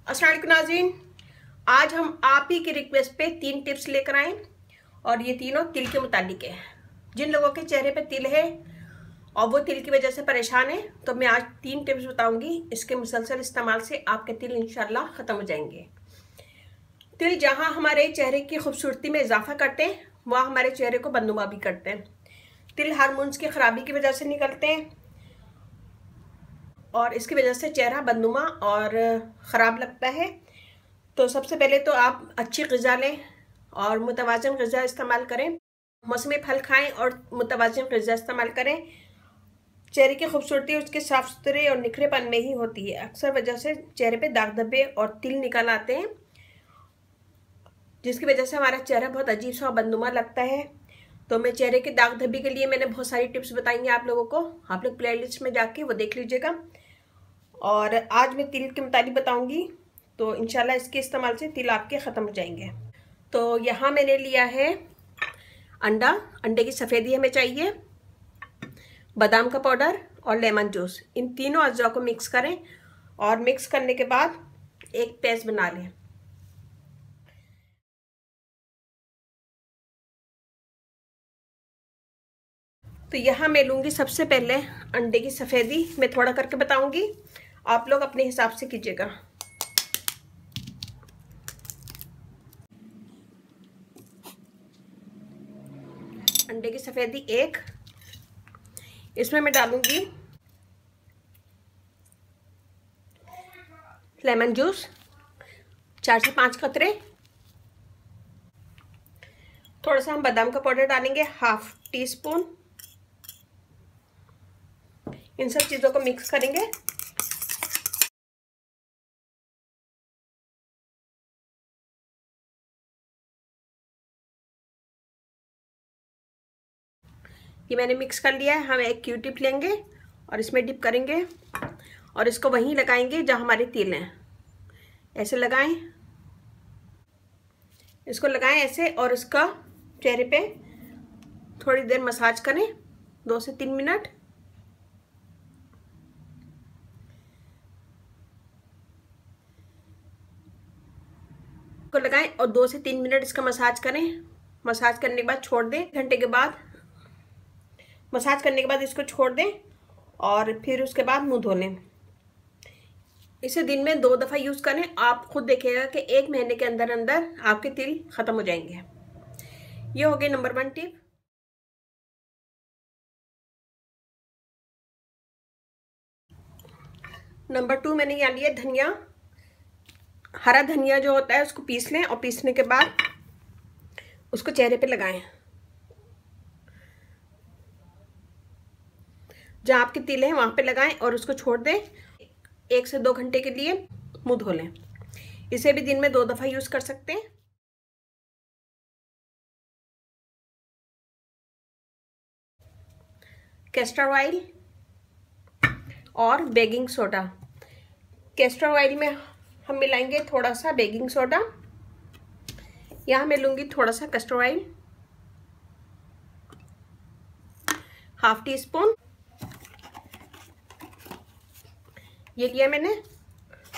अस्सलाम वालेकुम नाज़रीन, आज हम आप ही की रिक्वेस्ट पे 3 टिप्स लेकर आए और ये तीनों तिल के मुतालिक है। जिन लोगों के चेहरे पे तिल है और वो तिल की वजह से परेशान है, तो मैं आज 3 टिप्स बताऊंगी। इसके मुसलसल इस्तेमाल से आपके तिल इंशाल्लाह ख़त्म हो जाएंगे। तिल जहाँ हमारे चेहरे की खूबसूरती में इजाफा करते हैं, वहाँ हमारे चेहरे को बदनुमा भी करते हैं। तिल हार्मोन्स की खराबी की वजह से निकलते हैं और इसकी वजह से चेहरा बदनुमा और ख़राब लगता है। तो सबसे पहले तो आप अच्छी ग़िज़ा लें और मुतवाज़िन ग़िज़ा इस्तेमाल करें। मौसमी फल खाएं और मुतवाज़िन ग़िज़ा इस्तेमाल करें। चेहरे की खूबसूरती उसके साफ़ सुथरे और निखरेपन में ही होती है। अक्सर वजह से चेहरे पे दाग धब्बे और तिल निकल आते हैं, जिसकी वजह से हमारा चेहरा बहुत अजीब सा बदनुमा लगता है। तो मैं चेहरे के दाग धब्बे के लिए मैंने बहुत सारी टिप्स बताई हैं आप लोगों को। आप लोग प्लेलिस्ट में जाके वो देख लीजिएगा। और आज मैं तिल के मुताबिक बताऊंगी, तो इंशाल्लाह इसके इस्तेमाल से तिल आपके ख़त्म हो जाएंगे। तो यहाँ मैंने लिया है अंडा, अंडे की सफ़ेदी हमें चाहिए, बादाम का पाउडर और लेमन जूस। इन तीनों अज्जा को मिक्स करें और मिक्स करने के बाद एक पेस्ट बना लें। तो यहाँ मैं लूँगी सबसे पहले अंडे की सफ़ेदी। मैं थोड़ा करके बताऊँगी, आप लोग अपने हिसाब से कीजिएगा। अंडे की सफ़ेदी एक, इसमें मैं डालूँगी लेमन जूस 4 से 5 कतरे। थोड़ा सा हम बादाम का पाउडर डालेंगे, हाफ टी स्पून। इन सब चीज़ों को मिक्स करेंगे। ये मैंने मिक्स कर लिया है। हम एक क्यू टिप लेंगे और इसमें डिप करेंगे और इसको वहीं लगाएंगे जहाँ हमारे तिल हैं। ऐसे लगाएं, इसको लगाएं ऐसे, और इसका चेहरे पे थोड़ी देर मसाज करें, 2 से 3 मिनट। को लगाएं और 2 से 3 मिनट इसका मसाज करें। मसाज करने के बाद छोड़ दें। घंटे के बाद मसाज करने के बाद इसको छोड़ दें और फिर उसके बाद मुंह धो लें। इसे दिन में 2 दफ़ा यूज़ करें। आप खुद देखिएगा कि 1 महीने के अंदर अंदर आपके तिल ख़त्म हो जाएंगे। ये हो गई नंबर 1 टिप। नंबर 2 मैंने यहाँ लिया धनिया। हरा धनिया जो होता है उसको पीस लें और पीसने के बाद उसको चेहरे पे लगाएं। जहाँ आपके तिल हैं वहाँ पे लगाएं और उसको छोड़ दें। 1 से 2 घंटे के लिए मुंह धो लें। इसे भी दिन में 2 दफ़ा यूज़ कर सकते हैं। कैस्टर ऑयल और बेकिंग सोडा। कैस्टर ऑयल में हम मिलाएंगे थोड़ा सा बेकिंग सोडा। यहाँ मैं लूँगी थोड़ा सा castor oil, half tea spoon ये लिया मैंने।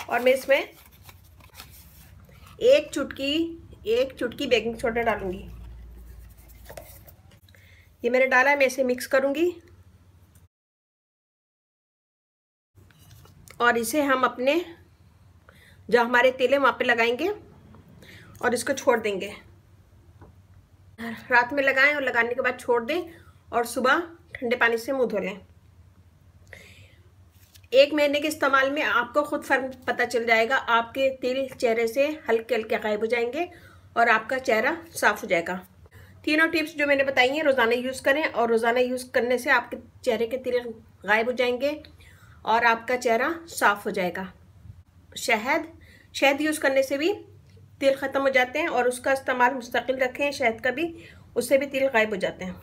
और मैं इसमें एक चुटकी बेकिंग सोडा डालूंगी। ये मैंने डाला है, मैं इसे मिक्स करूंगी और इसे हम अपने जहाँ हमारे तिल है वहाँ पे लगाएंगे और इसको छोड़ देंगे। रात में लगाएं और लगाने के बाद छोड़ दें और सुबह ठंडे पानी से मुंह धो लें। 1 महीने के इस्तेमाल में आपको खुद फ़र्क पता चल जाएगा। आपके तिल चेहरे से हल्के हल्के गायब हो जाएंगे और आपका चेहरा साफ़ हो जाएगा। तीनों टिप्स जो मैंने बताई हैं रोज़ाना यूज़ करें और रोज़ाना यूज़ करने से आपके चेहरे के तिल गायब हो जाएंगे और आपका चेहरा साफ़ हो जाएगा। शहद यूज़ करने से भी तिल ख़त्म हो जाते हैं और उसका इस्तेमाल मुस्तकिल रखें शहद का भी, उससे भी तिल गायब हो जाते हैं।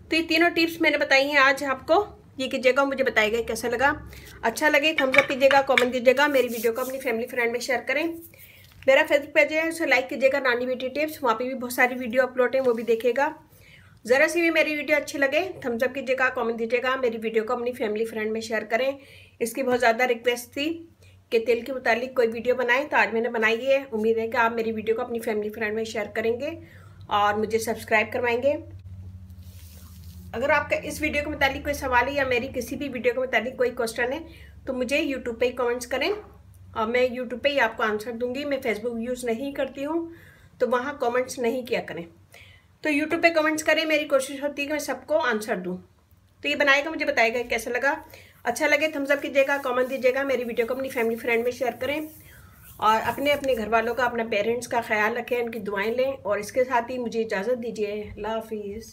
तो ये तीनों टिप्स मैंने बताई हैं आज आपको। ये कीजिएगा, मुझे बताइएगा कैसा लगा। अच्छा लगे थम्स अप कीजिएगा, कमेंट कीजिएगा। मेरी वीडियो को अपनी फैमिली फ्रेंड में शेयर करें। मेरा फेसबुक पेज है, उसे लाइक कीजिएगा, रानी ब्यूटी टिप्स। वहाँ पे भी बहुत सारी वीडियो अपलोड है, वो भी देखिएगा। ज़रा सी भी मेरी वीडियो अच्छी लगे थम्स अप कीजिएगा, कमेंट दीजिएगा। मेरी वीडियो को अपनी फैमिली फ्रेंड में शेयर करें। इसकी बहुत ज़्यादा रिक्वेस्ट थी के तेल के मुतालिक कोई वीडियो बनाएं, तो आज मैंने बनाई है। उम्मीद है कि आप मेरी वीडियो को अपनी फैमिली फ्रेंड में शेयर करेंगे और मुझे सब्सक्राइब करवाएंगे। अगर आपका इस वीडियो के मुतालिक कोई सवाल है या मेरी किसी भी वीडियो के मुतालिक कोई क्वेश्चन है तो मुझे यूट्यूब पे ही कमेंट्स करें और मैं यूट्यूब पे ही आपको आंसर दूंगी। मैं फेसबुक यूज़ नहीं करती हूँ तो वहाँ कमेंट्स नहीं किया करें, तो यूट्यूब पे कमेंट्स करें। मेरी कोशिश होती है कि मैं सबको आंसर दूँ। तो ये बनाएगा, मुझे बताएगा कैसा लगा। अच्छा लगे थम्स अप कीजिएगा, कमेंट दीजिएगा, मेरी वीडियो को अपनी फैमिली फ्रेंड में शेयर करें और अपने अपने घर वालों का, अपने पेरेंट्स का ख्याल रखें, उनकी दुआएं लें। और इसके साथ ही मुझे इजाज़त दीजिए। अल्लाह हाफिज़।